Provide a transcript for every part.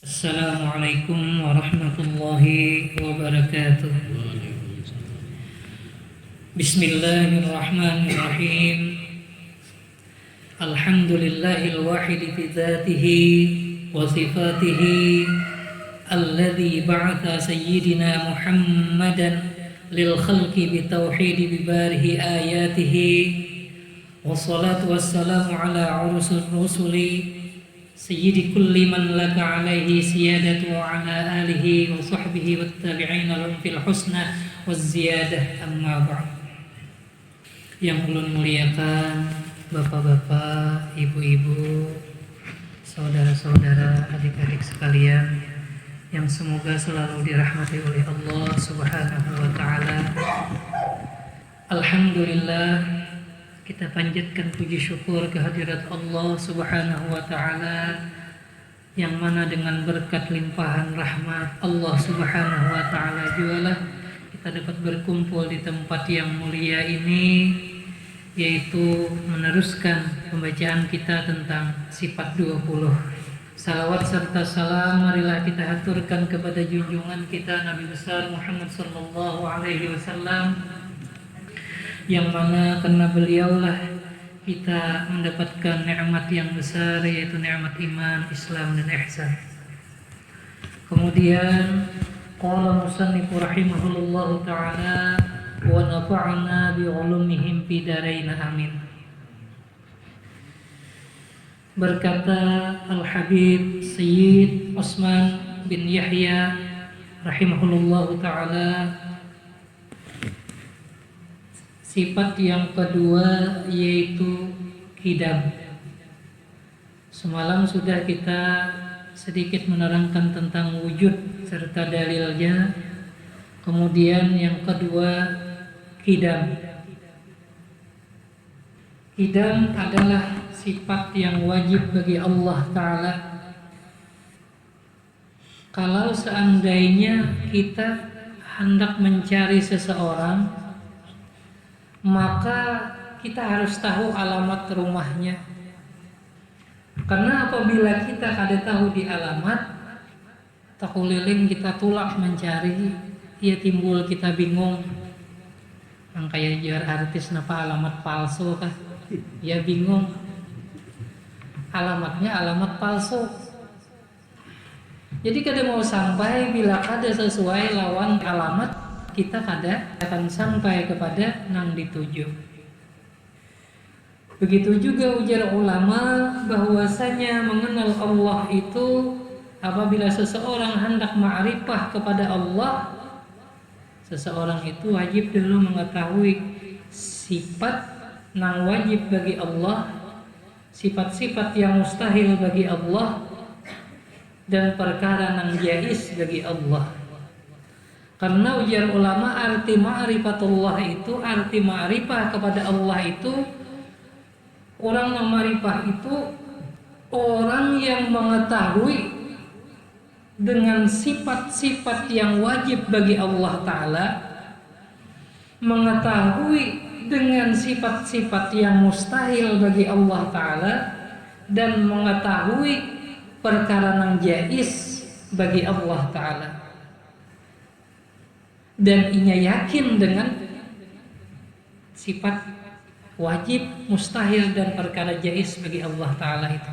Assalamualaikum warahmatullahi wabarakatuh. Bismillahirrahmanirrahim. Alhamdulillahil wahidi bi dzatihi wa sifatihi alladzi ba'atha sayyidina Muhammadan lil khalqi bi tauhidi bi barihi ayatihi wassalatu wassalamu ala rusuli Sayyidi kulli man laka alaihi siyadatu wa ala alihi wa sahbihi wa tabi'ina lahum fil husna wa ziyadah amma ba'd. Yang ulun muliakan bapak-bapak, ibu-ibu, saudara-saudara, adik-adik sekalian yang semoga selalu dirahmati oleh Allah Subhanahu wa taala. Alhamdulillah, kita panjatkan puji syukur kehadirat Allah Subhanahu wa taala yang mana dengan berkat limpahan rahmat Allah Subhanahu wa taala jualah kita dapat berkumpul di tempat yang mulia ini, yaitu meneruskan pembacaan kita tentang sifat 20. Salawat serta salam marilah kita haturkan kepada junjungan kita Nabi besar Muhammad sallallahu alaihi wasallam, yang mana karena beliaulah kita mendapatkan nikmat yang besar, yaitu nikmat iman, Islam dan ihsan. Kemudian qala musannif rahimahullahu taala wa nafa'na bi ulumihim fi darain amin. Berkata Al-Habib Sayyid Utsman bin Yahya rahimahullahu taala, sifat yang kedua yaitu qidam. Semalam sudah kita sedikit menerangkan tentang wujud serta dalilnya. Kemudian yang kedua qidam. Qidam adalah sifat yang wajib bagi Allah Ta'ala. Kalau seandainya kita hendak mencari seseorang, maka kita harus tahu alamat rumahnya. Karena apabila kita kada tahu di alamat, takuliling kita tulak mencari, ia timbul kita bingung. Yang kayak jual artis napa alamat palsu kah? Ya bingung. Alamatnya alamat palsu. Jadi kada mau sampai bila kada sesuai lawan alamat, kita kada akan sampai kepada nang dituju. Begitu juga ujar ulama bahwasanya mengenal Allah itu, apabila seseorang hendak ma'rifah kepada Allah, seseorang itu wajib dulu mengetahui sifat nang wajib bagi Allah, sifat-sifat yang mustahil bagi Allah, dan perkara nang jais bagi Allah. Karena ujar ulama arti ma'rifatullah itu, arti ma'rifah kepada Allah itu, orang yang ma'rifah itu orang yang mengetahui dengan sifat-sifat yang wajib bagi Allah Ta'ala, mengetahui dengan sifat-sifat yang mustahil bagi Allah Ta'ala, dan mengetahui perkara yang jais bagi Allah Ta'ala. Dan inya yakin dengan sifat wajib, mustahil, dan perkara jais bagi Allah Ta'ala itu.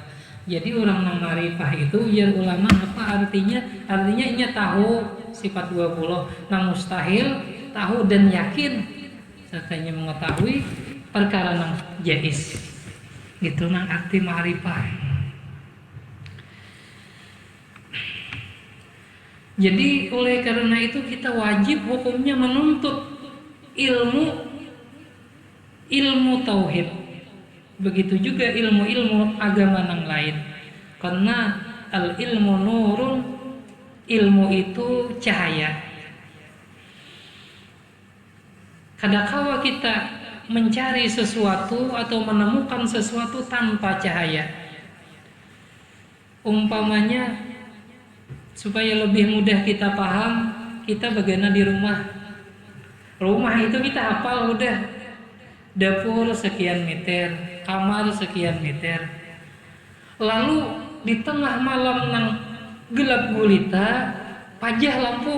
Jadi orang yang ma'rifah itu, ya ulama apa artinya? Artinya inya tahu sifat 20, nang mustahil, tahu dan yakin, sertanya mengetahui perkara nang jais. Gitu nang arti ma'rifah. Jadi oleh karena itu kita wajib hukumnya menuntut ilmu tauhid. Begitu juga ilmu-ilmu agama yang lain. Karena al-ilmu nurun, ilmu itu cahaya. Kadangkala kita mencari sesuatu atau menemukan sesuatu tanpa cahaya. Umpamanya supaya lebih mudah kita paham, kita bagaimana di rumah. Rumah itu kita hafal udah, dapur sekian meter, kamar sekian meter. Lalu di tengah malam nang gelap gulita, pajah lampu,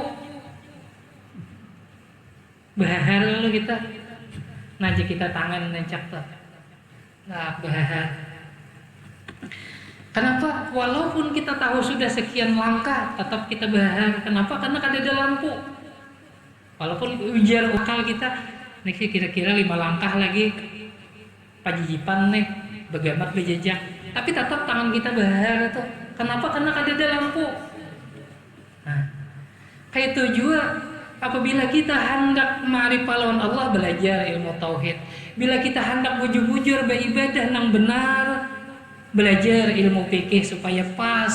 bahar lalu kita ngaji kita tangan nencak tuh, nah bahar. Kenapa? Walaupun kita tahu sudah sekian langkah, tetap kita bahar. Kenapa? Karena ada lampu. Walaupun ujar akal kita, nih kira-kira 5 langkah lagi, pajijipan nih, begamat bejejak. Tapi tetap tangan kita bahar tuh. Kenapa? Karena ada lampu. Nah, kayak itu juga apabila kita hendak ma'rifah lawan Allah, belajar ilmu tauhid. Bila kita hendak bujur-bujur beribadah nang benar, belajar ilmu fikih supaya pas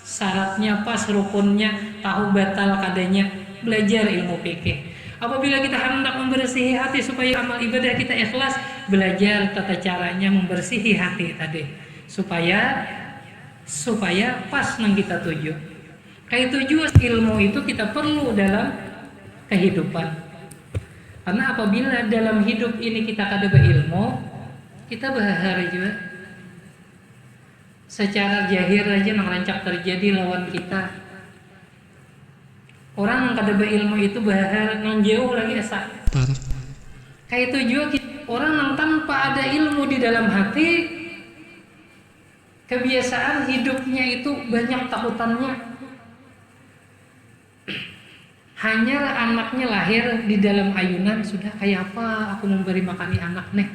syaratnya, pas rukunnya, tahu batal kadanya, belajar ilmu fikih. Apabila kita hendak membersihi hati supaya amal ibadah kita ikhlas, belajar tata caranya membersihi hati tadi supaya pas nang kita tuju. Kayak itu juga ilmu itu kita perlu dalam kehidupan. Karena apabila dalam hidup ini kita kada berilmu, kita bahar juga. Secara jahir aja nang rancak terjadi lawan kita. Orang yang kada berilmu itu bahar nang jauh lagi asa. Kayak itu juga orang yang tanpa ada ilmu di dalam hati, kebiasaan hidupnya itu banyak takutannya. Hanyalah anaknya lahir di dalam ayunan, sudah kayak apa aku memberi makani anak nih,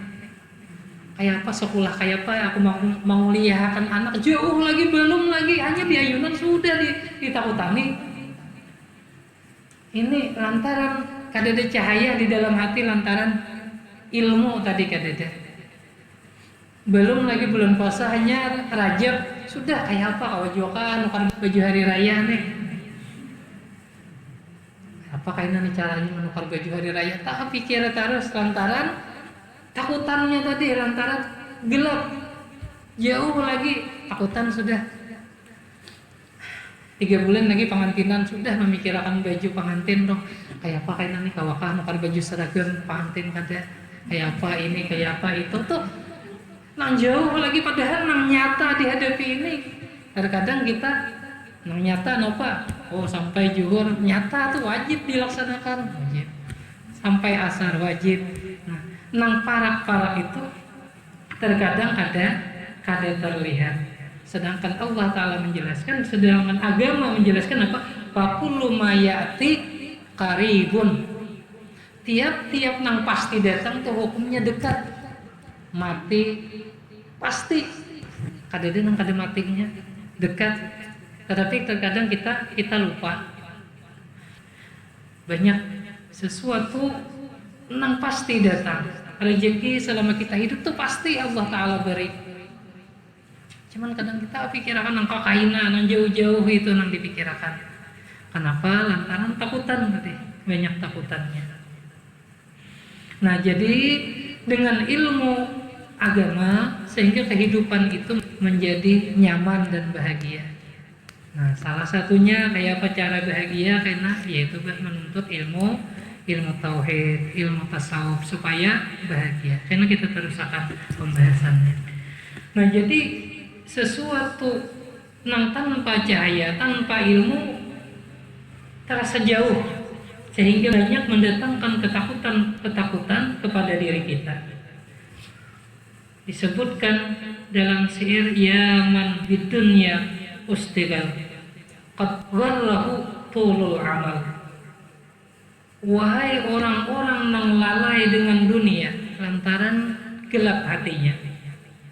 kayak apa sekolah, kayak apa aku mau lihatkan anak, jauh lagi belum lagi, hanya di ayunan sudah ditakutani. Ini lantaran kadada cahaya di dalam hati, lantaran ilmu tadi kadada. Belum lagi bulan puasa, hanya Rajab sudah kayak apa kawajokan nukar baju hari raya nih. Apa kainan nih caranya menukar baju hari raya? Tak pikir terus lantaran takutannya tadi, lantaran gelap, jauh lagi takutan sudah. 3 bulan lagi pengantinan sudah memikirkan baju pengantin dong. Kayak apa kainan nih kawakah nukar baju seragam pengantin kada? Kayak apa ini, kayak apa itu tuh. Nang jauh lagi, padahal nang nyata dihadapi ini. Kadang-kadang kita nang nyata nopa, oh sampai zuhur nyata tuh wajib dilaksanakan, wajib. Sampai asar wajib. Nah, nang parak-parak itu terkadang kada terlihat. Sedangkan Allah Ta'ala menjelaskan, sedangkan agama menjelaskan apa? Fakullu ma ya'ti qaribun. Tiap-tiap nang pasti datang tuh hukumnya dekat. Mati pasti. Kada nang kada matinya dekat. Tetapi terkadang kita lupa. Banyak sesuatu nang pasti datang. Rezeki selama kita hidup tuh pasti Allah Ta'ala beri. Cuman kadang kita pikirkan nang kainan, nang jauh-jauh itu nang dipikirkan. Kenapa? Lantaran takutan tadi, banyak takutannya. Nah, jadi dengan ilmu agama sehingga kehidupan itu menjadi nyaman dan bahagia. Nah, salah satunya kayak apa cara bahagia? Karena yaitu menuntut ilmu tauhid, ilmu tasawuf supaya bahagia. Karena kita terus akan pembahasannya. Nah, jadi sesuatu nang tanpa cahaya, tanpa ilmu terasa jauh sehingga banyak mendatangkan ketakutan kepada diri kita. Disebutkan dalam syair, ya man bidunya ustigal qad gharrahu tulul amal. Wahai orang-orang yang lalai dengan dunia lantaran gelap hatinya,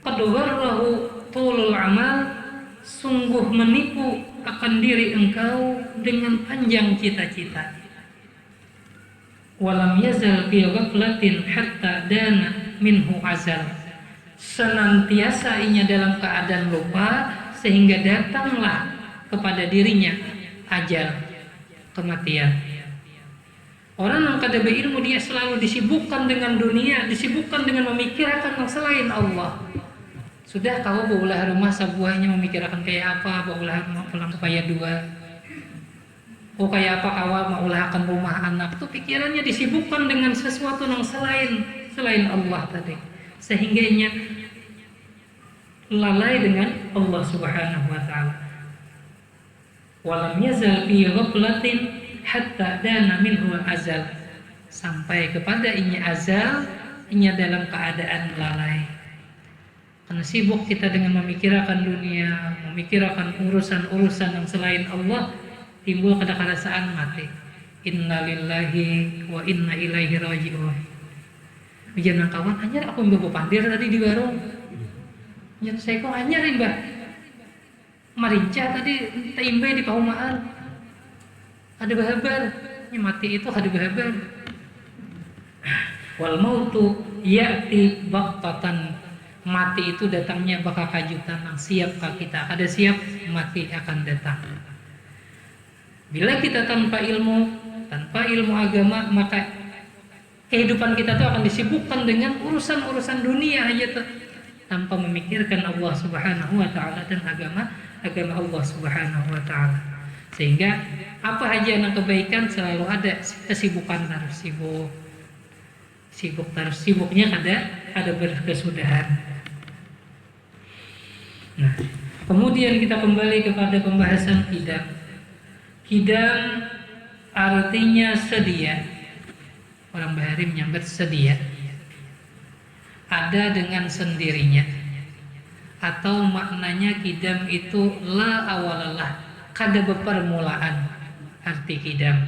qad gharrahu tulul amal, sungguh menipu akan diri engkau dengan panjang cita-cita. Walam yazal fi ghaflatin hatta dana minhu azal. Senantiasa ianya dalam keadaan lupa sehingga datanglah kepada dirinya ajal, kematian. Orang yang kada berilmu dia selalu disibukkan dengan dunia, disibukkan dengan memikirkan yang selain Allah. Sudah kau baulah rumah sebuahnya memikirkan kayak apa, baulah mau pulang supaya 2. Oh kayak apa kau mau ulahkan rumah anak, tuh pikirannya disibukkan dengan sesuatu yang selain Allah tadi. Sehingga nya lalai dengan Allah Subhanahu wa taala. Walam yazal fi ghaflatin hatta dana minhu azal. Sampai kepada inya azal, inya dalam keadaan lalai. Karena sibuk kita dengan memikirkan dunia, memikirkan urusan-urusan yang selain Allah, timbul keadaan mati. Inna lillahi wa inna ilaihi raji'un. Jangan kawan, hanya aku mbak pandir tadi di warung. Jangan saya kok hanya mbak marinca tadi taimbe di paumaan. Ada bahabar, ini mati itu ada bahabar. Wal mautu ya'ti baqtatan. Mati itu datangnya bakal kajutan yang siap kita. Ada siap, mati akan datang. Bila kita tanpa ilmu agama, maka kehidupan kita itu akan disibukkan dengan urusan-urusan dunia aja tuh, tanpa memikirkan Allah Subhanahu wa taala dan agama Allah Subhanahu wa taala. Sehingga apa aja yang kebaikan selalu ada kesibukan, harus sibuk terus, sibuknya ada berkesudahan. Nah, kemudian kita kembali kepada pembahasan kidam. Kidam artinya sedia. Orang Bahari menyebut sedia. Ada dengan sendirinya. Atau maknanya kidam itu la awalalah, kada bepermulaan. Arti kidam.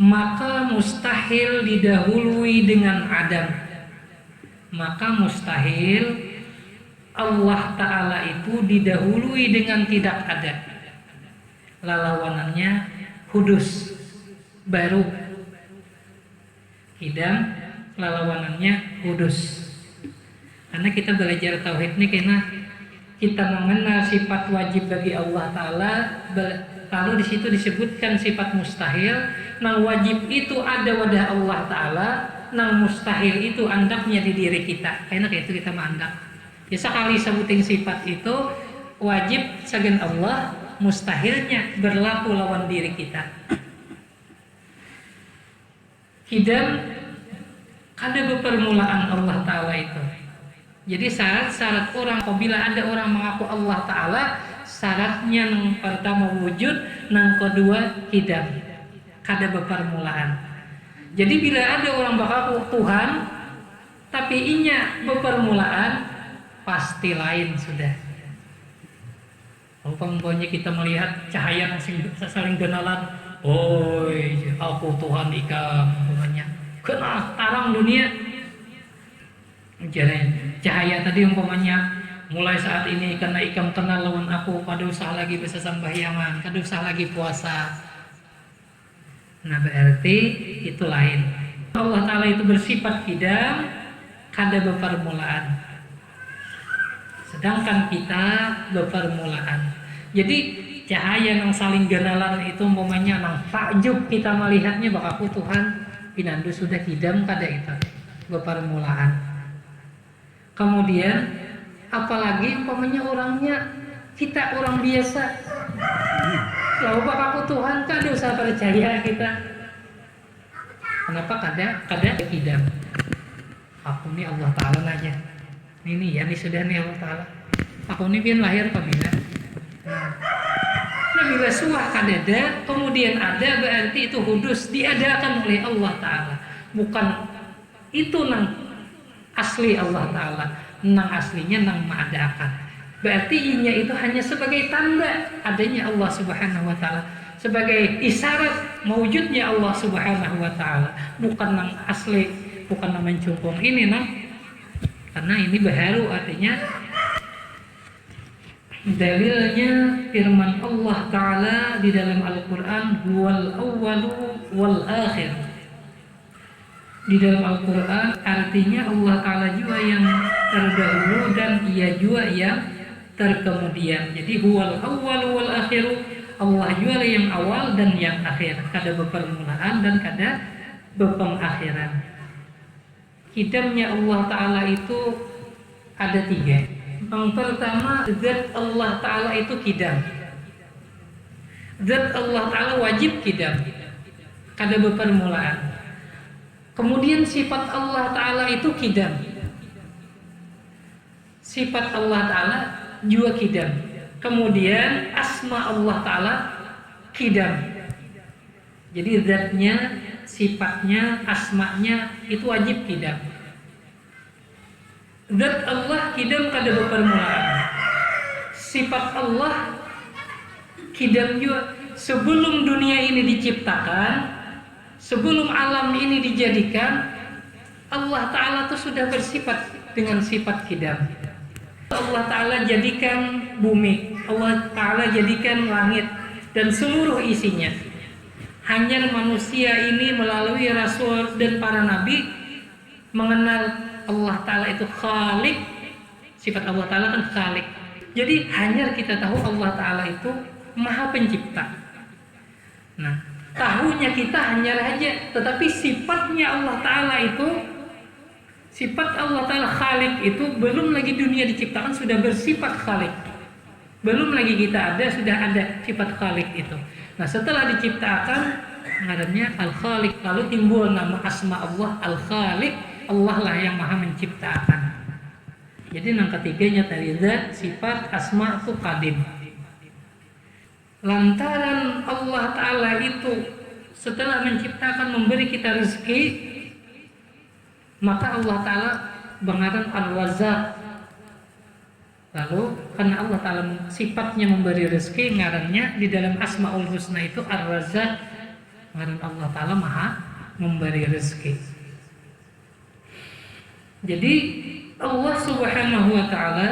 Maka mustahil didahului dengan adam. Maka mustahil Allah Ta'ala itu didahului dengan tidak ada. Lalawanannya hudus, baru. Kidam lalawanannya hudus. Karena kita belajar tauhid ini karena kita mengenal sifat wajib bagi Allah Ta'ala. Lalu di situ disebutkan sifat mustahil. Nang wajib itu ada wadah Allah Ta'ala, nang mustahil itu andaknya di diri kita. Karena kayak itu kita mandak. Ya sekali sebutin sifat itu wajib sagan Allah, mustahilnya berlaku lawan diri kita. Kidam ada permulaan Allah Ta'ala itu. Jadi syarat orang apabila ada orang mengaku Allah Ta'ala, syaratnya yang pertama wujud, yang kedua kidam, kada permulaan. Jadi bila ada orang mengaku Tuhan tapi inya bepermulaan, pasti lain sudah. Umpamanya kita melihat cahaya yang saling kenalan, oi aku Tuhan ikam, umpamanya kena tarang dunia. Jadi cahaya tadi umpamanya mulai saat ini karena ikam kenal lawan aku, kada usah lagi bisa sembahyangan, kada usah lagi puasa. Nah berarti itu lain. Allah Ta'ala itu bersifat kidam, kada bepermulaan. Sedangkan kita bepermulaan. Jadi cahaya yang saling genalan itu umpamanya nang takjub kita melihatnya bakal Tuhan pinandu sudah kidam kada itu bepermulaan. Kemudian apalagi umpamanya orangnya kita orang biasa, lalu bakal Tuhan kada usah percaya kita. Kenapa kada kidam? Aku ni Allah Ta'ala aja. Ini ya, ini sudah nih Allah Ta'ala. Aku ini biar lahir apabila nah bila suah kadada kemudian ada, berarti itu hudus, diadakan oleh Allah Ta'ala. Bukan itu nang asli Allah Ta'ala, nang aslinya nang mengadakan. Berarti inya itu hanya sebagai tanda adanya Allah Subhanahu wa Ta'ala, sebagai isyarat mewujudnya Allah Subhanahu wa Ta'ala. Bukan nang asli, bukan nang mencungkung ini nang. Karena ini baharu, artinya dalilnya firman Allah Ta'ala di dalam Al-Quran, huwal awwalu wal akhir. Di dalam Al-Quran artinya Allah Ta'ala juga yang terdahulu dan ia juga yang terkemudian. Jadi huwal awwalu wal akhir, Allah juga yang awal dan yang akhir, kada bepermulaan dan kada bepengakhiran. Kidamnya Allah Ta'ala itu ada 3. Yang pertama, zat Allah Ta'ala itu kidam. Zat Allah Ta'ala wajib kidam, kada bepermulaan. Kemudian sifat Allah Ta'ala itu kidam. Sifat Allah Ta'ala juga kidam. Kemudian asma Allah Ta'ala qidam. Jadi zatnya, sifatnya, asma'nya itu wajib qidam. Zat Allah qidam kada berpermulaan. Sifat Allah qidam juga. Sebelum dunia ini diciptakan, sebelum alam ini dijadikan, Allah Ta'ala itu sudah bersifat dengan sifat qidam. Allah Ta'ala jadikan bumi, Allah Ta'ala jadikan langit dan seluruh isinya. Hanya manusia ini melalui Rasul dan para Nabi mengenal Allah Ta'ala itu Khalik. Sifat Allah Ta'ala kan Khalik. Jadi hanya kita tahu Allah Ta'ala itu Maha Pencipta. Nah, tahunya kita hanya aja, tetapi sifatnya Allah Ta'ala itu, sifat Allah Ta'ala Khalik itu belum lagi dunia diciptakan sudah bersifat Khalik. Belum lagi kita ada, sudah ada sifat Khalik itu. Nah, setelah diciptakan namanya Al-Khaliq, lalu timbul nama asma Allah Al-Khaliq, Allah lah yang Maha Menciptakan. Jadi yang ketiganya tadi zat, sifat, asma itu qadim. Lantaran Allah Ta'ala itu setelah menciptakan memberi kita rezeki, maka Allah Ta'ala bernama Ar-Razzaq. Lalu karena Allah Ta'ala sifatnya memberi rezeki, ngarannya di dalam Asmaul Husna itu Ar-Razzaq, ngaran Allah Ta'ala Maha memberi rezeki. Jadi Allah Subhanahu wa Ta'ala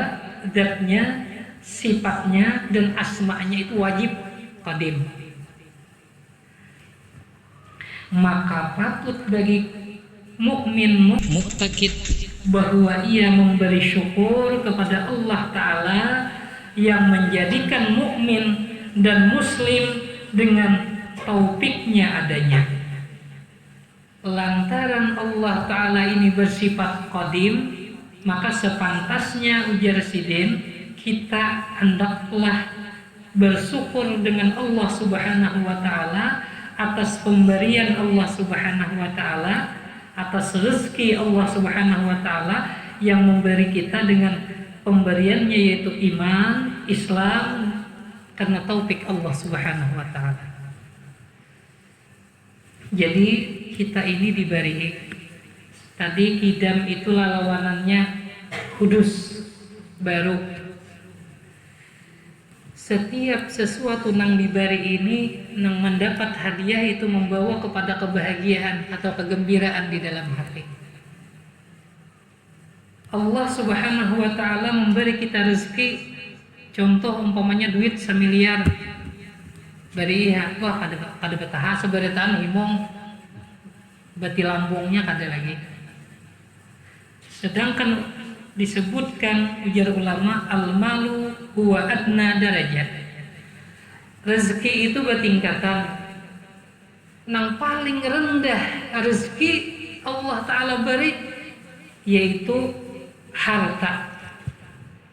zatnya, sifatnya dan asma'nya itu wajib qadim. Maka patut bagi mukmin muqtaqid bahwa ia memberi syukur kepada Allah Ta'ala yang menjadikan mukmin dan muslim dengan taufiknya adanya. Lantaran Allah Ta'ala ini bersifat qadim, maka sepantasnya ujar Sidin kita hendaklah bersyukur dengan Allah Subhanahu wa Ta'ala atas pemberian Allah Subhanahu wa Ta'ala, atas rezeki Allah Subhanahu wa Ta'ala yang memberi kita dengan pemberiannya yaitu iman, Islam, karena taufik Allah Subhanahu wa Ta'ala. Jadi kita ini diberi tadi qidam itu lawanannya kudus, baru. Setiap sesuatu nang diberi ini nang mendapat hadiah itu membawa kepada kebahagiaan atau kegembiraan di dalam hati. Allah Subhanahu wa Ta'ala memberi kita rezeki, contoh umpamanya duit 1 miliar. Bari wah kada betaha seberetan himong bati lambungnya kada lagi. Sedangkan disebutkan ujar ulama al-malu huwa adna darajat. Rezeki itu bertingkatan. Nang paling rendah rezeki Allah Ta'ala beri yaitu harta.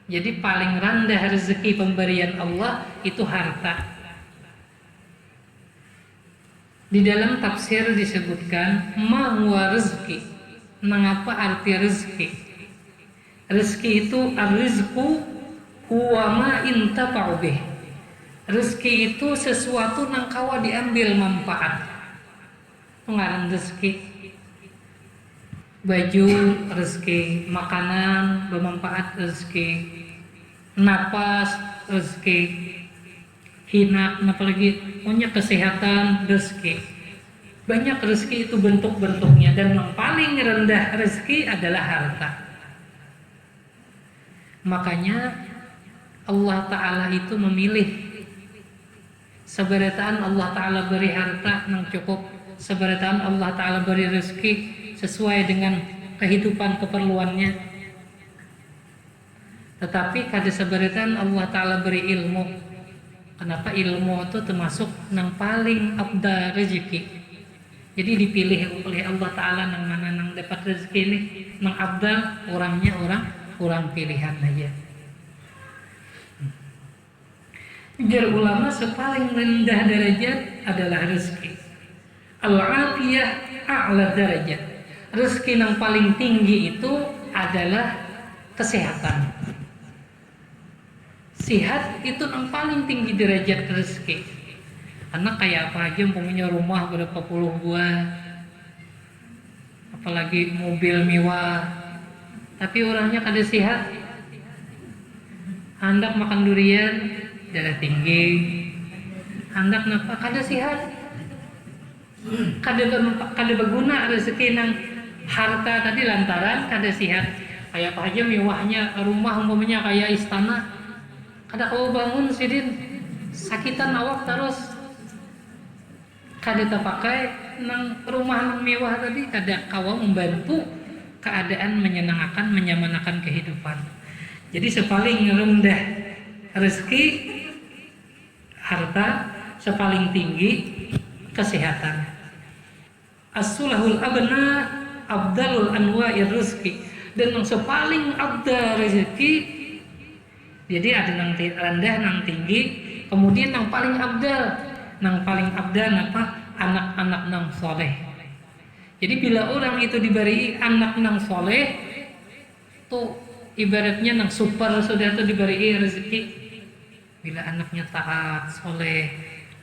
Jadi paling rendah rezeki pemberian Allah itu harta. Di dalam tafsir disebutkan ma huwa rezeki. Mengapa arti rezeki? Rezeki itu ar-rizqu huwa ma intafa'u bih. Rezeki itu sesuatu nang kawa diambil manfaat. Pengaran rezeki. Baju rezeki, makanan bermanfaat rezeki, napas rezeki, hina apalagi punya kesehatan rezeki. Banyak rezeki itu bentuk-bentuknya dan yang paling rendah rezeki adalah harta. Makanya Allah Ta'ala itu memilih seberataan Allah Ta'ala beri harta yang cukup, seberataan Allah Ta'ala beri rezeki sesuai dengan kehidupan keperluannya. Tetapi kada seberataan Allah Ta'ala beri ilmu. Kenapa ilmu itu termasuk yang paling abda rezeki. Jadi dipilih oleh Allah Ta'ala yang mana yang dapat rezeki ini, yang abdal orangnya orang pilihan aja. Ujar ulama sepaling rendah derajat adalah rezeki. Al-afiyah a'la derajat. Rezeki yang paling tinggi itu adalah kesehatan. Sihat itu yang paling tinggi derajat rezeki. Anak kayak apa aja punya rumah berapa puluh buah, apalagi mobil mewah, tapi orangnya kada sehat. Hendak makan durian, darah tinggi. Hendak napa kada sehat. Kada berguna rezeki nang harta tadi lantaran kada sehat. Kayak apa aja mewahnya rumah umpamanya kayak istana, kada kau bangun sidin, sakitan awak terus. Kada terpakai nang rumah nang mewah tadi, kada kawa membantu keadaan menyenangkan, menyamanakan kehidupan. Jadi sepaling rendah rezeki harta, sepaling tinggi kesehatan. As-sulahul abna abdalul anwa'ir rizki. Dan yang sepaling abdal rezeki, jadi ada yang rendah, yang tinggi, kemudian yang paling abdal. Yang paling abdal apa? Anak-anak nang soleh. Jadi bila orang itu diberi anak nang soleh, tuh ibaratnya nang super sudah tuh diberi rezeki. Bila anaknya taat, soleh,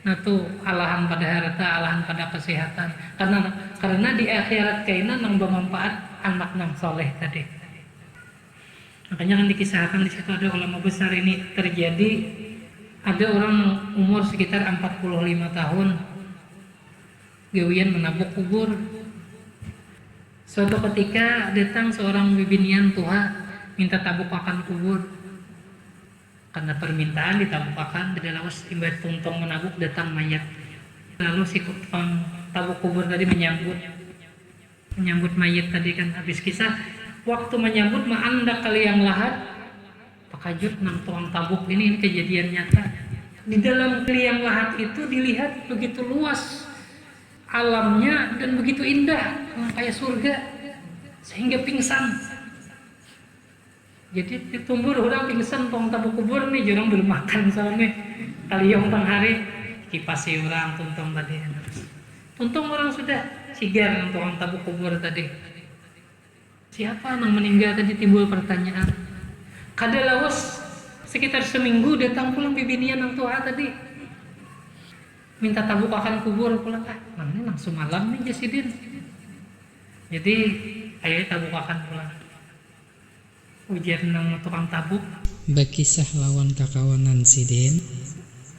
nah tuh alahan pada harta, alahan pada kesehatan. Karena di akhirat kainan nang bermanfaat anak nang soleh tadi. Makanya kan dikisahkan di situ ada ulama besar ini terjadi, ada orang umur sekitar 45 tahun gawian menabuk kubur. Suatu ketika datang seorang bibinian tua minta tabukakan kubur. Karena permintaan ditabukakan, tidak lawas ibarat tungtong menabuk datang mayat. Lalu si tukang tabuk kubur tadi menyambut mayat tadi kan. Habis kisah, waktu menyambut anda kali yang lahat, pakajut nang tukang tabuk ini kejadian nyata. Di dalam liang lahat itu dilihat begitu luas alamnya dan begitu indah, kayak surga, sehingga pingsan. Jadi ditumbur orang pingsan tong tabuk kubur nih, jarang belum makan soalnya kali yang tang hari kipasi orang tuntong tadi. Tuntung orang sudah sigar yang tukang tabuk kubur tadi. Siapa yang meninggal tadi, timbul pertanyaan. Kada lawas sekitar seminggu datang pulang bibinian yang tua tadi. Minta tabuk akan kubur pulang. Namanya langsung malam nih jasidin. Jadi ayo tabuk akan pulang. Ujar nang tukang tabuk. Bakisah lawan kakawanan sidin.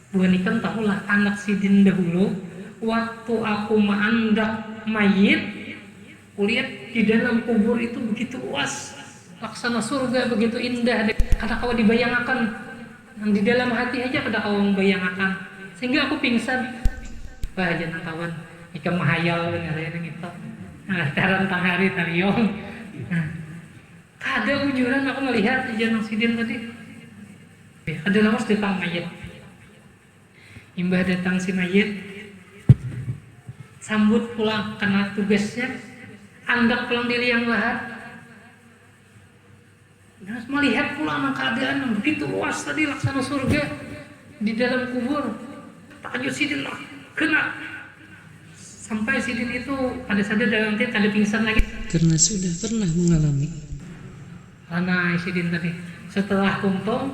Bukan ikan tahulah anak sidin dahulu. Waktu aku menandak mayit, kulihat di dalam kubur itu begitu luas, laksana surga begitu indah. Kada kau dibayangkan, yang di dalam hati aja kada kau membayangkan. Sehingga aku pingsan. Bah jangan kawan, ikan mahayal benar gitu. Nah, taran tanghari tariong. Ada ujuran aku melihat di janang sidin tadi. Ada lawas datang mayat. Imbah datang si mayat, sambut pulang karena tugasnya, andak pulang di liang lahat. Dan melihat pulang keadaan yang begitu luas tadi laksana surga di dalam kubur. Takjub sidin lah, kena. Sampai sidin itu pada sadar dalam tiap ada pingsan lagi. Karena sudah pernah mengalami. Karena sidin tadi setelah kumpul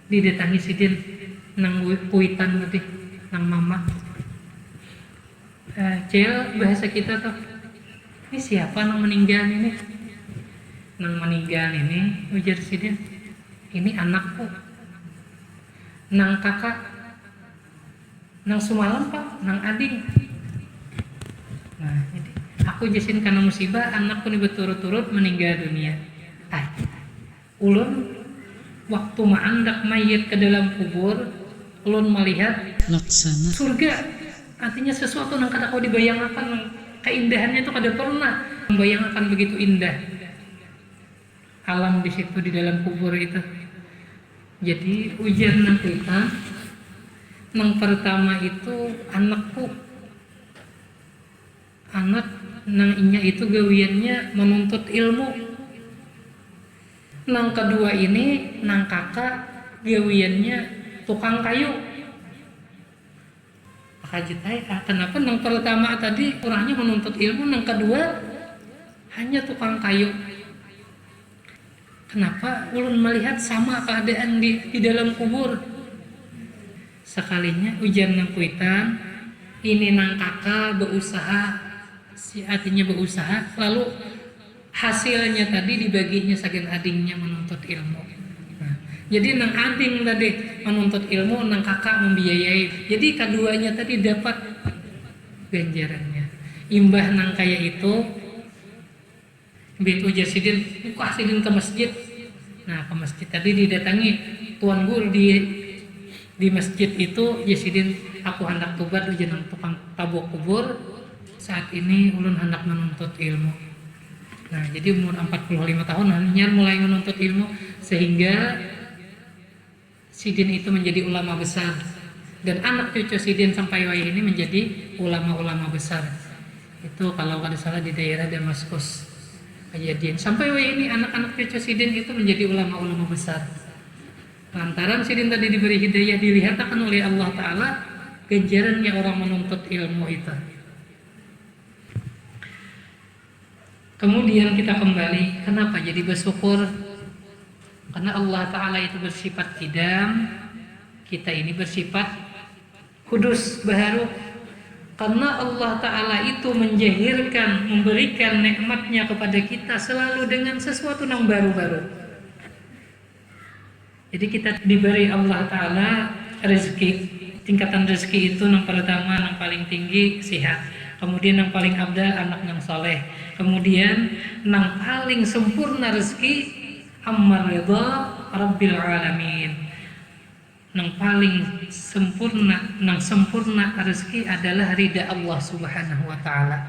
didatangi sidin nang puitan tadi nang mama. Cel bahasa kita tuh, ini siapa nang meninggal ini? Nang meninggal ini ujar sidin, ini anakku. Nang kakak, nang semalam pak, nang ading. Nah, jadi aku jasin karena musibah anakku ini berturut-turut meninggal dunia. Ulun waktu menandak mayat ke dalam kubur, ulun melihat Laksana surga. Artinya sesuatu yang kada kau dibayangkan, keindahannya itu kada pernah membayangkan begitu indah alam di situ di dalam kubur itu. Jadi ujar nang kita, nang pertama itu anakku, anak nang inya itu gawiannya menuntut ilmu. Nang kedua ini nang kakak gawiannya tukang kayu. Kenapa nang pertama tadi orangnya menuntut ilmu, nang kedua hanya tukang kayu. Kenapa ulun melihat sama keadaan di dalam kubur? Sekalinya ujian nang kuitan, ini nang kakak berusaha, si artinya berusaha, lalu hasilnya tadi dibaginya saking adingnya menuntut ilmu. Nah, jadi nang ading tadi menuntut ilmu, nang kakak membiayai. Jadi keduanya tadi dapat ganjarannya. Imbah nang kaya itu, begitu Jasidin buka sidin ke masjid. Nah, ke masjid tadi didatangi tuan guru di masjid itu. Jasidin, aku hendak tobat ujian tukang tabok kubur. Saat ini ulun hendak menuntut ilmu. Nah, jadi umur 45 tahun hanya mulai menuntut ilmu, sehingga Sidin itu menjadi ulama besar, dan anak cucu Sidin sampai wayah ini menjadi ulama-ulama besar. Itu kalau kada salah di daerah Damaskus kejadian. Sampai wayah ini anak-anak cucu Sidin itu menjadi ulama-ulama besar. Lantaran Sidin tadi diberi hidayah, dilihatkan oleh Allah Ta'ala ganjarannya orang menuntut ilmu itu. Kemudian kita kembali, kenapa jadi bersyukur? Karena Allah Ta'ala itu bersifat qidam, kita ini bersifat kudus, baharu. Karena Allah Ta'ala itu menjahirkan, memberikan nikmatnya kepada kita selalu dengan sesuatu yang baru-baru. Jadi kita diberi Allah Ta'ala rezeki. Tingkatan rezeki itu yang pertama, yang paling tinggi sehat. Kemudian yang paling abdal anak yang soleh. Kemudian yang paling sempurna rezeki ammar ridha rabbil alamin. Yang paling sempurna rezeki adalah ridha Allah Subhanahu wa taala.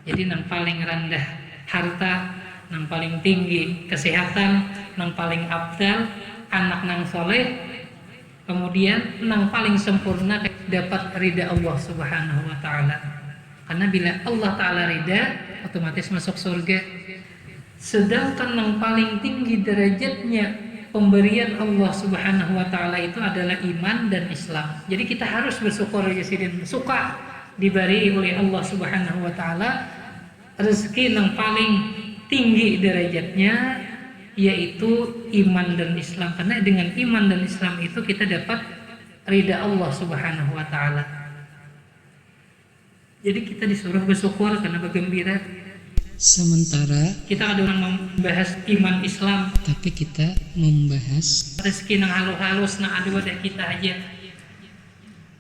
Jadi yang paling rendah harta, yang paling tinggi kesehatan, yang paling abdal anak yang soleh. Kemudian yang paling sempurna dapat ridha Allah Subhanahu wa taala. Karena bila Allah Ta'ala ridha, otomatis masuk surga. Sedangkan yang paling tinggi derajatnya pemberian Allah Subhanahu wa Ta'ala itu adalah iman dan Islam. Jadi kita harus bersyukur ya Sidin, suka diberi oleh Allah Subhanahu wa Ta'ala rezeki yang paling tinggi derajatnya, yaitu iman dan Islam. Karena dengan iman dan Islam itu kita dapat ridha Allah Subhanahu wa Ta'ala. Jadi kita disuruh bersyukur karena bergembira. Sementara kita ada orang membahas iman Islam, tapi kita membahas rezeki nang halus-halus nang ada pada kita aja.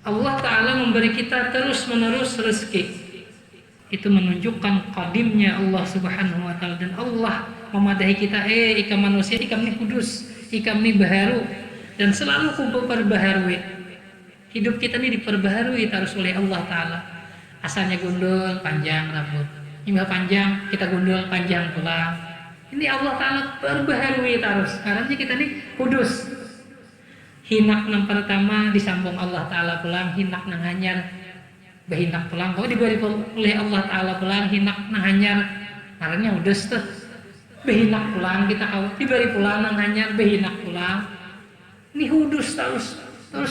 Allah Ta'ala memberi kita terus-menerus rezeki. Itu menunjukkan qadimnya Allah Subhanahu wa Ta'ala. Dan Allah memadahi kita, ikam manusia, ikam ni kudus, ikam ni baharu, dan selalu kuperbaharui. Hidup kita ini diperbaharui terus oleh Allah Ta'ala. Asalnya gundul, panjang rambut, hingga panjang, kita gundul, panjang pulang. Ini Allah Ta'ala perbaharui terus. Karena kita ini kudus. Hinak yang pertama disambung Allah Ta'ala pulang, hinak nang hanyar, behinak pulang. Kalau diberi oleh Allah Ta'ala pulang, hinak nang hanyar, karena udah tuh. Behinak pulang, kita kau diberi pulang nang hanyar, behinak pulang. Ini kudus terus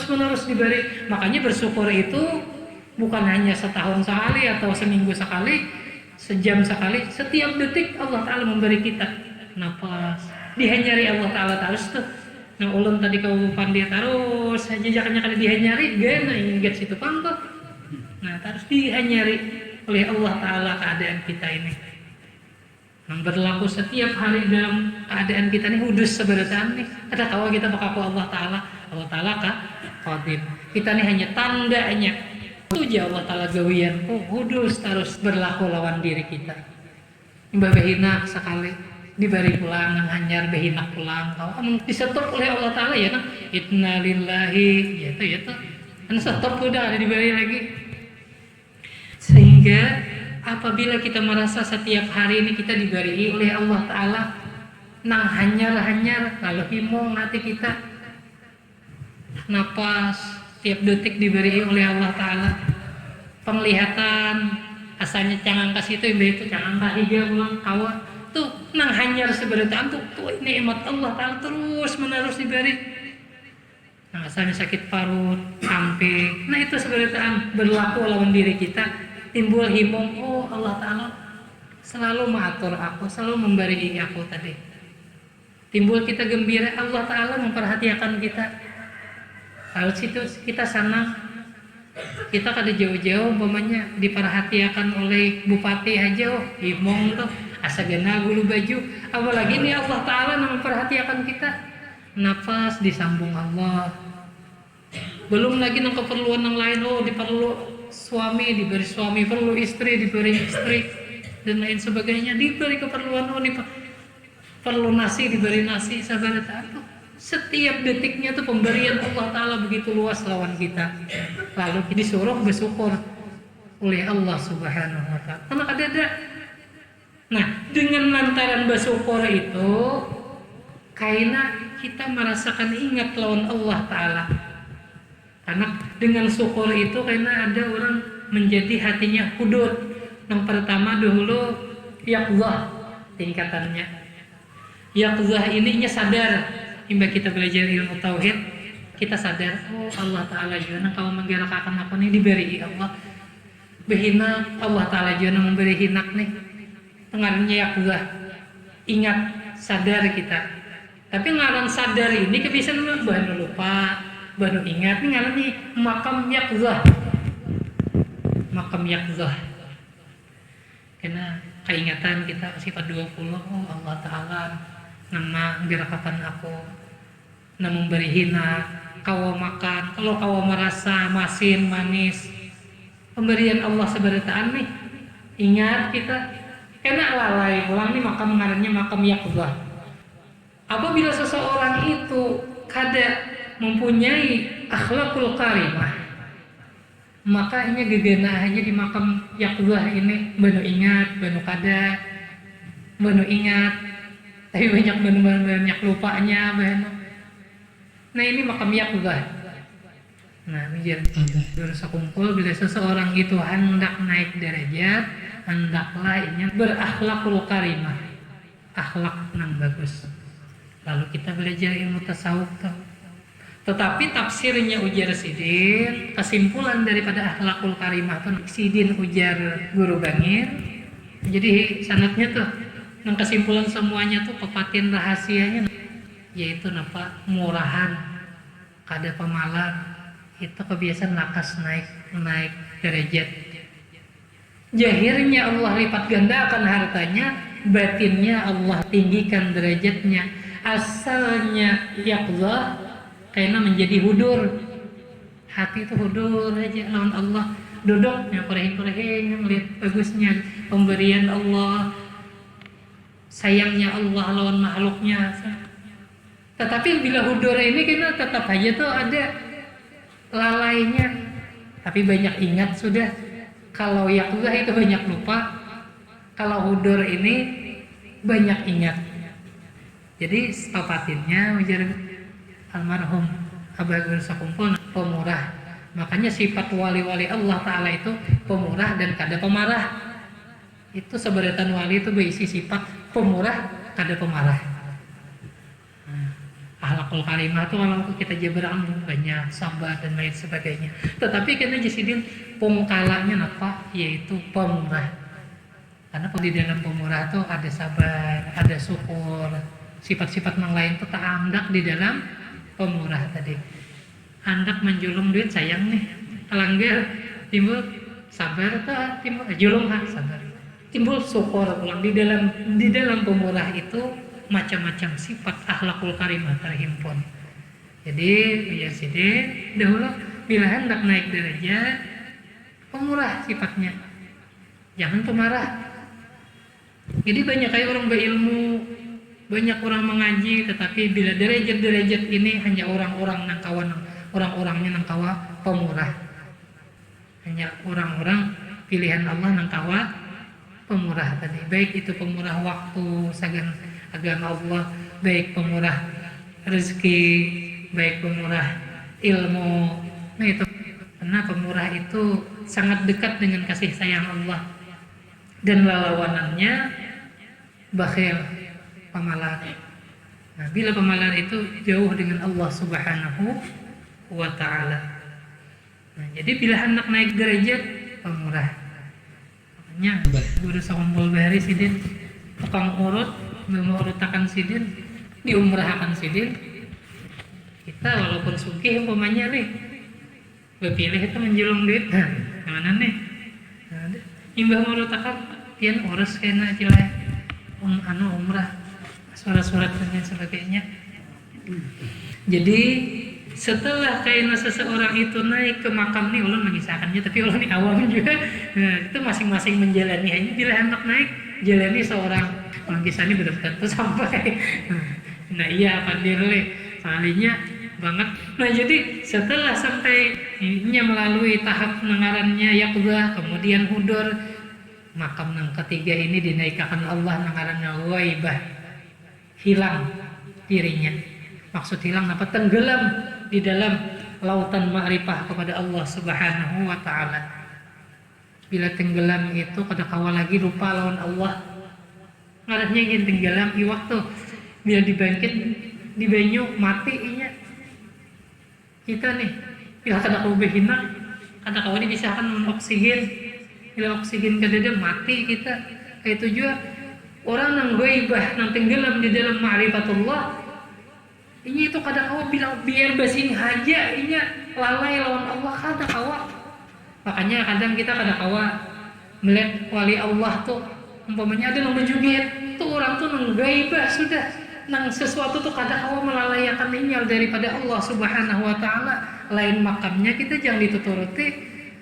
menerus diberi. Makanya bersyukur itu bukan hanya setahun sekali atau seminggu sekali, sejam sekali, setiap detik Allah Ta'ala memberi kita napas. Dihanyari Allah Ta'ala terus tuh. Nah ulun tadi kau pandai terus saja jangan dihanyari, gana ingat situ pangkot. Nah terus dihanyari oleh Allah Ta'ala keadaan kita ini. Yang berlaku setiap hari dalam keadaan kita ini kudus sebenarnya nih. Ada tahu kita bakal Allah Ta'ala. Allah Ta'ala kah qadim. Kita ini hanya tandanya. Itu Allah Ta'ala gawian kudus terus berlaku lawan diri kita. Mbak behinak sekali diberi pulang nang hanyar behinak pulang. Kalau disetop oleh Allah Ta'ala ya kan, inna lillahi ya tuh kan setop udah ada diberi lagi. Sehingga apabila kita merasa setiap hari ini kita diberi oleh Allah Ta'ala nang hanyar lalu himong hati kita, napas tiap detik diberi oleh Allah Ta'ala. Penglihatan asalnya cangang ke situ, itu cangang ke hijau pulang kawa tuh nang hanyar sebenarnya tuh nikmat Allah Ta'ala terus menerus diberi. Nah, asalnya sakit parut, samping, nah itu sebenarnya berlaku lawan diri kita, timbul himong, Allah Ta'ala selalu mengatur aku, selalu memberi aku tadi. timbul kita gembira, Allah Ta'ala memperhatikan kita. Lalu situ kita senang, kita kada jauh-jauh umpamanya diperhatikan oleh bupati aja, imong tuh asa gena gulu baju, apalagi nih Allah Ta'ala memperhatikan kita. Nafas disambung Allah, belum lagi nang keperluan yang lain, diperlu suami diberi suami, perlu istri diberi istri, dan lain sebagainya, diberi keperluan, perlu nasi diberi nasi. Sabar tahu, setiap detiknya tuh pemberian Allah Ta'ala begitu luas lawan kita, lalu disuruh bersyukur oleh Allah Subhanahu wa Ta'ala. Karena ada. Nah, dengan lantaran bersyukur itu kaina kita merasakan ingat lawan Allah Ta'ala. Karena dengan syukur itu karena ada orang menjadi hatinya hudud. Yang pertama dahulu yaqzah tingkatannya. Yaqzah ininya sadar. Hingga kita belajar ilmu tauhid, kita sadar, Allah Ta'ala juga kau menggerakkan aku nih, diberi Allah. Behina Allah Ta'ala juga memberi hinak nih. Pengaruhnya yaqzah. Ingat, sadar kita. Tapi ngaran sadar ini kebiasaan bahan lupa, baru ingat nih ngaran nih makam yaqzah. Makam yaqzah. Karena keingatan kita sifat 20, Allah Ta'ala nama gerakkan aku, nama memberi hina, kau makan, kalau kau merasa masin, manis, pemberian Allah seberataan nih, ingat kita, karena lalai ulang nih makam ngarannya makam yaqzah. Apabila seseorang itu kada mempunyai akhlakul karimah, maka ini gegana aja di makam yaqzah ini, banu ingat, banu kada, banu ingat, tapi banyak lupanya, banu. Nah ini makam yaqzah. Nah biar dosa kumpul, bila seseorang itu hendak naik derajat, hendaklah ini berakhlakul karimah, akhlak yang bagus. Lalu kita belajar ilmu tasawuf tuh. Tetapi tafsirnya ujar Sidin, kesimpulan daripada akhlakul karimah tuh Sidin ujar Guru Bangir. Jadi sanadnya tuh, yang kesimpulan semuanya tuh pepatin rahasianya, yaitu napa murahan, kada pemalar, itu kebiasaan lakas naik derajat. Jahirnya Allah lipat gandakan hartanya, batinnya Allah tinggikan derajatnya. Asalnya yaqzah karena menjadi hudur, hati itu hudur aja lawan Allah, duduk perih-perih melihat bagusnya pemberian Allah, sayangnya Allah lawan makhluknya. Tetapi bila hudur ini kita tetap aja tuh ada lalainya, tapi banyak ingat sudah. Kalau yaqzah itu banyak lupa, kalau hudur ini banyak ingat. Jadi papatinnya ujar almarhum Abah Guru Sakumpul pemurah. Makanya sifat wali-wali Allah Ta'ala itu pemurah dan kada pemarah. Itu seberatan wali itu berisi sifat pemurah, kada pemarah. Akhlakul karimah itu kalau kita jabarkan banyak, sabar dan lain sebagainya. Tetapi kena jasidin pungkalanya apa? Yaitu pemurah. Karena di dalam pemurah itu ada sabar, ada syukur. Sifat-sifat yang lain itu tak andak di dalam pemurah tadi. Andak menjulung duit sayang nih, langgar timbul sabar tak timbul julung sabar. Timbul syukur ulang di dalam pemurah itu macam-macam sifat akhlakul karimah terhimpun. Jadi biar sini dahulu bila hendak naik derajat pemurah sifatnya, jangan pemarah. Jadi banyak kayak orang berilmu, banyak orang mengaji, tetapi bila derajat-derajat ini hanya orang-orang nangkawan, orang-orangnya nangkawa pemurah, hanya orang-orang pilihan Allah nangkawa pemurah tadi. Baik itu pemurah waktu sagan agama Allah, baik pemurah rezeki, baik pemurah ilmu. Nah itu karena pemurah itu sangat dekat dengan kasih sayang Allah, dan lawanannya bakhil, pemalar. Nah, bila pemalar itu jauh dengan Allah Subhanahu wa Ta'ala. Nah, jadi bila hendak naik derajat pemurah. Makanya Guru Sakumpul Bahari Sidin tukang urut, mengurutakan Sidin diumrahkan sidin, kita walaupun sugih umpamanya nih bepilih itu menjulung duit, nah gimana nih, nah, imbah merutakan pian urus kena jelek umrah surat-surat dan sebagainya. Jadi setelah kaina seseorang itu naik ke makam nih, ulun mengisahkannya, tapi ulun awam juga. Nah, itu masing-masing menjalani. Hanya bila hendak naik, jalani seorang kisahnya belum tentu sampai. Nah iya pandir soalnya banget. Nah jadi setelah sampai ini melalui tahap nengarannya yaqdah, kemudian hudur, makam yang ketiga ini dinaikkan Allah nengarannya ghaibah, hilang dirinya. Maksud hilang apa? Tenggelam di dalam lautan ma'rifah kepada Allah Subhanahu wa taala. Bila tenggelam itu kada kawa lagi lupa lawan Allah. Ngarannya ingin tenggelam i waktu bila dibangkit di banyu mati inya. Kita nih bila kada kawa behina, kada kawa dipisahkan dengan oksigen. Bila oksigen kada mati kita. Itu juga orang yang ghaibah, yang tenggelam di dalam ma'rifatullah. Ini itu kadang kawa bilang biar basing haja, ini lalai lawan Allah kada kawa. Makanya kadang kita kada kawa melihat wali Allah tuh umpamanya ada yang menjugit, tuh orang tuh nang gaibah sudah, nang sesuatu tuh kada kawa melalaikan inyal daripada Allah Subhanahu wa taala. Lain makamnya kita jangan dituturuti.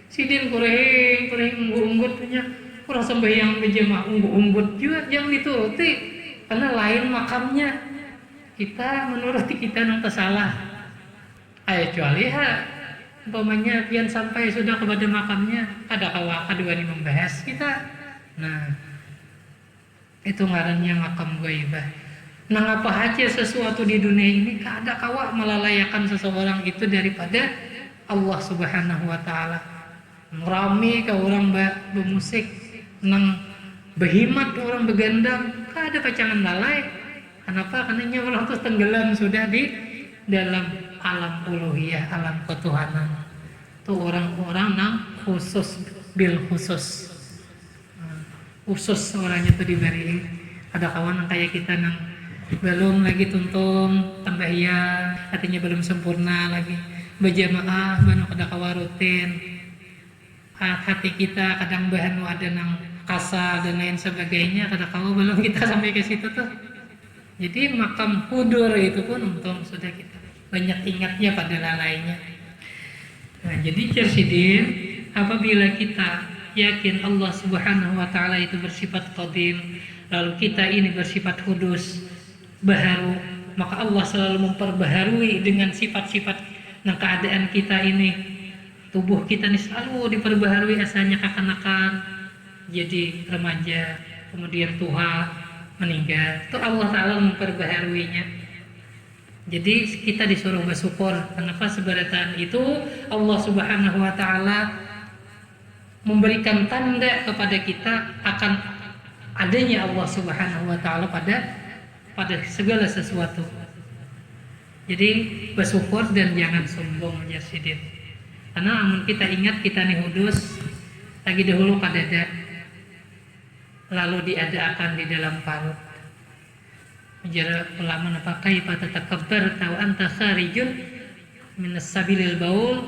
Sidin kurehing unggut punya kurang sembahyang berjamaah unggut juga jangan dituruti karena lain makamnya. Kita menuruti kita nang tersalah. Kecuali umpamanya pian sampai sudah kepada makamnya, ada kawa kedua ini membahas kita. Nah, itu ngarannya makam ghaibah. Nang apa aja sesuatu di dunia ini kada kawa melalayakan seseorang itu daripada Allah Subhanahu wa taala. Rame ke orang bermusik, nang behimat orang begandang, kada pacangan lalai. Kenapa? Karena orang itu tenggelam sudah di dalam alam uluhiyah, alam ketuhanan. Itu orang-orang yang khusus, bil khusus. Khusus orangnya itu diberi. Ada kawan yang kayak kita yang belum lagi tuntung, tambahyang, artinya belum sempurna lagi. Berjamaah, baru ada kawan rutin. Hati kita kadang bahan ada yang kasar dan lain sebagainya. Kada kawan belum kita sampai ke situ tuh. Jadi makam hudur itu pun untung sudah kita banyak ingatnya pada lalainya. Nah, jadi cersidin apabila kita yakin Allah Subhanahu wa taala itu bersifat qadim, lalu kita ini bersifat hudus, baharu, maka Allah selalu memperbaharui dengan sifat-sifat dan keadaan kita ini. Tubuh kita ini selalu diperbaharui, asalnya kekanak-kanakan jadi remaja, kemudian tua, meninggal. Itu Allah Ta'ala memperbaharuinya. Jadi kita disuruh bersyukur. Kenapa? Sebenarnya itu Allah Subhanahu wa Ta'ala memberikan tanda kepada kita akan adanya Allah Subhanahu wa Ta'ala pada segala sesuatu. Jadi bersyukur dan jangan sombong ya sidin. Karena amun kita ingat kita nih hudus lagi dahulu kadada, lalu diadakan di dalam parut. Menjara ulama apa kaifa tatakabbar tahu anta kharijun minas sabilil baul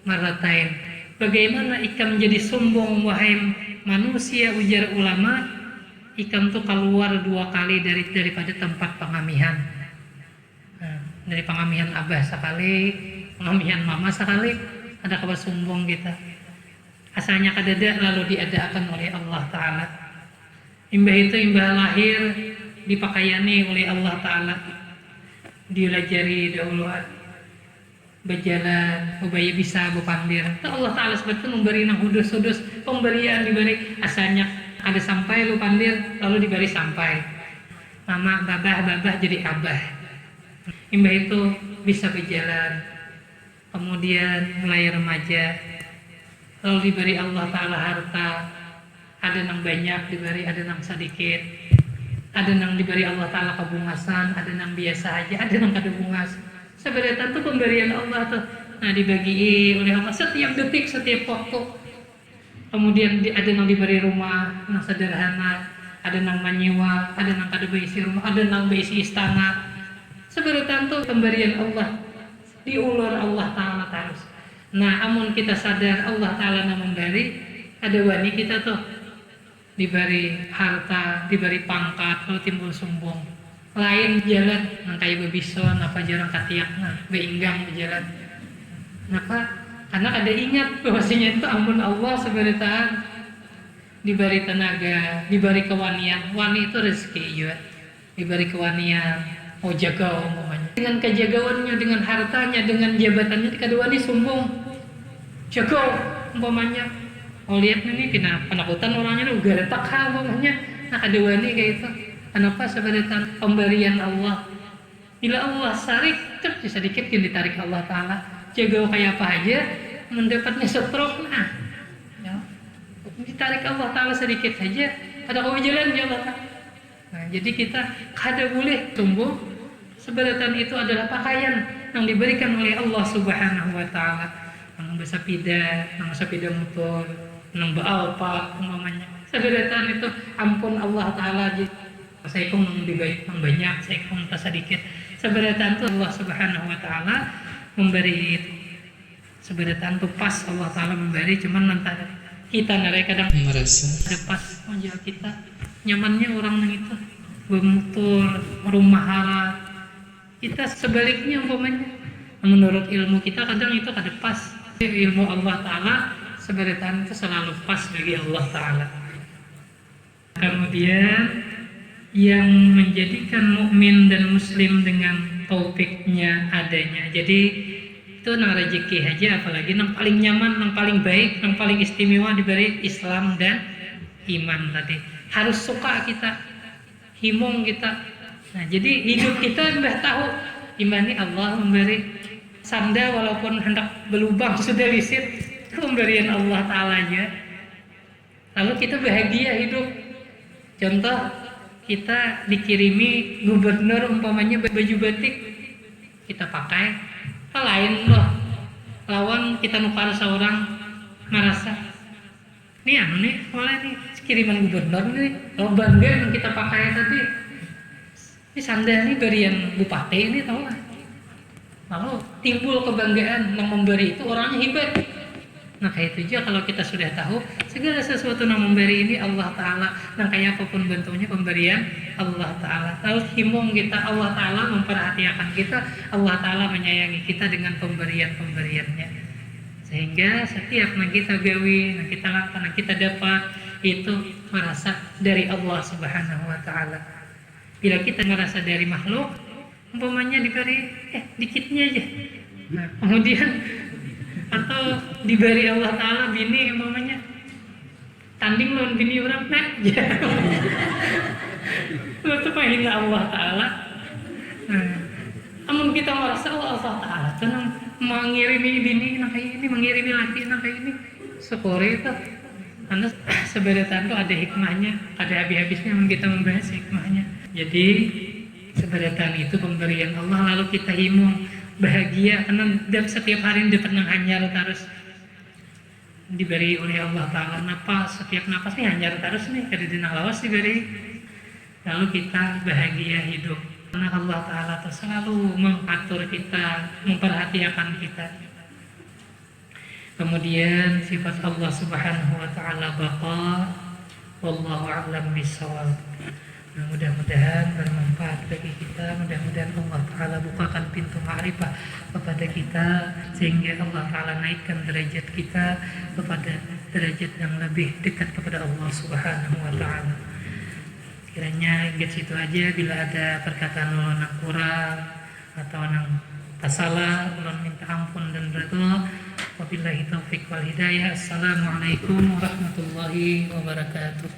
maratain. Bagaimana ikam menjadi sombong wahai manusia, ujar ulama, ikam tuh keluar 2 kali daripada tempat pengamihan. Nah, dari pengamihan abah sekali, pengamihan mama sekali, ada kabar sombong kita. Asalnya kadada lalu diadakan oleh Allah Ta'ala. Imbah itu imbah lahir dipakaiani oleh Allah Ta'ala, diulajari dahulu berjalan, ubaya bisa berpandir. Allah Ta'ala sebetulnya memberi nang hudus-hudus, pemberian diberi asalnya ada sampai lu pandir lalu diberi sampai mama babah jadi abah. Imbah itu bisa berjalan, kemudian mulai remaja, lalu diberi Allah Ta'ala harta. Ada yang banyak diberi, ada yang sedikit. Ada yang diberi Allah Ta'ala kebungasan, ada yang biasa aja, ada yang kada bungas. Sebenarnya itu pemberian Allah tuh. Nah, dibagi oleh Allah setiap detik, setiap waktu. Kemudian ada yang diberi rumah yang sederhana, ada nang manyewa, ada nang kada beisi rumah, ada nang beisi istana. Sebenarnya itu pemberian Allah, diulur Allah Ta'ala terus. Nah, amun kita sadar Allah Ta'ala na memberi, ada wani kita tuh diberi harta, diberi pangkat, lalu timbul sombong. Lain jalan nang kayak bebison, apa jarang katiakna, beinggang berjalan. Kenapa? Karena ada ingat bahwasanya itu amun Allah sebenarnya diberi tenaga, diberi kewanian. Wani itu rezeki juga. Diberi kewanian, mau jaga umpamanya. Dengan kejagawannya, dengan hartanya, dengan jabatannya, kedua ini sombong. Jaga umpamanya. Oh lihat ini kena penakutan orangnya udah letak umpamanya. Nah kedua ini kayak itu. Kenapa sebenarnya pemberian Allah? Bila Allah sarik, bisa sedikit yang ditarik Allah Ta'ala. Jaga kayak apa aja, mendapatnya stroke. Nah, ya. Ditarik Allah Ta'ala sedikit saja, ada kewajaran ya Allah. Nah, jadi kita kada boleh tumbuh. Sebenarnya itu adalah pakaian yang diberikan oleh Allah Subhanahu Wa Ta'ala. Nang sepeda motor, nang Alfa umpamanya. Sebenarnya itu ampun Allah Ta'ala. Saya kong dibaik nang banyak, saya kong tak sedikit. Sebenarnya itu Allah Subhanahu Wa Ta'ala memberi itu. Sebenarnya itu pas Allah Ta'ala memberi, cuman nanti kita narai kadang merasa pas menjual kita nyamannya orang yang itu bermotor, rumah halal. Kita sebaliknya umpamanya menurut ilmu kita kadang itu kada pas. Ilmu Allah Ta'ala sebenarnya itu selalu pas bagi Allah Ta'ala. Kemudian yang menjadikan mukmin dan muslim dengan taufiknya adanya. Jadi itu nang rezeki aja, apalagi nang paling nyaman, nang paling baik, nang paling istimewa diberi Islam dan iman tadi. Harus suka kita, himung kita. Nah, jadi hidup kita sudah tahu imani Allah memberi sanda walaupun hendak berlubang sudah lisit, itu pemberian Allah Ta'ala aja. Lalu kita bahagia hidup. Contoh, kita dikirimi gubernur umpamanya baju batik, kita pakai. Lain loh, lawan kita nukar seorang merasa nih oleh nih kiriman gubernur nih, kalau bangga yang kita pakai tadi ini sandal nih berian bupati ini tahu lah. Lalu timbul kebanggaan yang memberi itu orangnya hebat. Nah kayak itu juga kalau kita sudah tahu segala sesuatu yang memberi ini Allah Ta'ala, nah kayak apapun bentuknya pemberian Allah Ta'ala. Lalu himung kita, Allah Ta'ala memperhatikan kita, Allah Ta'ala menyayangi kita dengan pemberian-pemberiannya. Sehingga setiap yang kita gawi, yang kita lakukan, yang kita dapat itu merasa dari Allah Subhanahu Wa Ta'ala. Bila kita merasa dari makhluk, umpamanya diberi dikitnya aja. Nah, kemudian atau diberi Allah Ta'ala bini umpamanya tanding lawan bini orang nak ya. Itu penghina Allah Ta'ala. Namun kita merasa Allah Ta'ala tenang mengirimi bini nang kayak ini, mengirimi laki nang kayak ini, syukur itu. Karena sebenarnya itu ada hikmahnya, ada habis-habisnya kita membahas hikmahnya. Jadi sebenarnya itu pemberian Allah, lalu kita himung bahagia karena setiap hari dapat nang hanyar terus diberi oleh Allah Ta'ala. Napas, setiap napas nih hanyar terus nih, kada dinang lawas diberi. Lalu kita bahagia hidup karena Allah Ta'ala tuh selalu mengatur kita, memperhatikan kita. Kemudian sifat Allah Subhanahu Wa Ta'ala baqa, wallahu a'lam bishawab. Nah, mudah-mudahan bermanfaat bagi kita, mudah-mudahan Allah Ta'ala bukakan pintu ma'rifah kepada kita sehingga Allah Ta'ala naikkan derajat kita kepada derajat yang lebih dekat kepada Allah Subhanahu Wa Ta'ala. Kiranya gitu aja, bila ada perkataan ulun yang kurang atau yang salah, ulun minta ampun dan redha. Wabillahi taufiq wal hidayah. Assalamualaikum warahmatullahi wabarakatuh.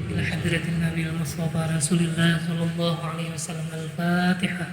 Ila hadratin Nabi Mustafa Rasulullah sallallahu alaihi wasallam. Al-Fatihah.